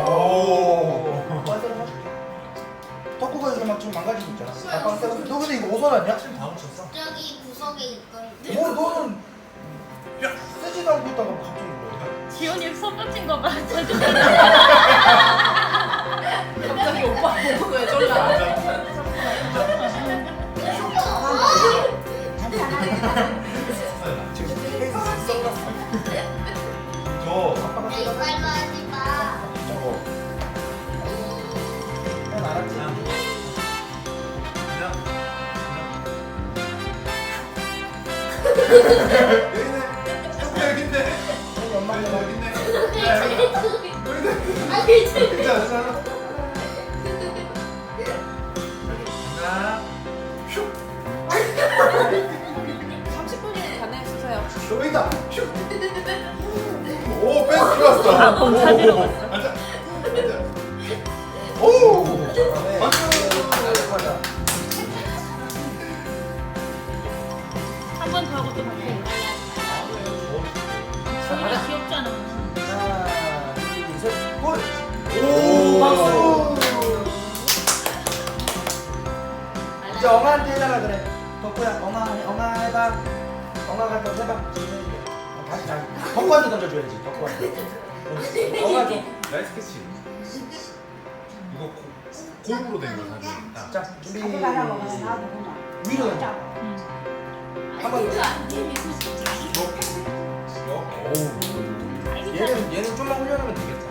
오. 덕구가 이제 막 지금 망가지고 있잖아. 너 근데 이거 오선 아니야? 지금 다 묻혔어? 저기 구석에 있던데. 뭐 너는 쓰지도 않고 있다가 갑자기 그래. 지훈이 손 다친 거 봐. 갑자기 오빠 보고 왜 졸라? 지금 케이스 썩었어. 저 아빠가 내 이빨로 하지 마. 저거. 난 알았지. 여기네. 조금 여기인데. 우리 엄마가 여기네. 아니, 괜찮아. 하나. 슉. 30분이면 가네 주세요. 여기다. 슉. 오, 뺀 들어왔어. 검사지로 오, 갔어. 앉아. 앉아. 오. 맞아. 한 번 더 하고 또 바꿔. 지훈이 귀엽잖아. 하나, 둘, 셋, 골. 오. 박수. 이제 엉아한테 해달라 그래. 덕구야, 엉아 해봐. 엉아가 또 해봐. 다시. 덕구한테 던져줘야지. 덕구한테. 엉아 좀. 나이스 캐치. 이거 골고루 된 거 사진. 자, 준비. 위로 응. 던져. 한번 더. 얘는 좀만 훈련하면 되겠다.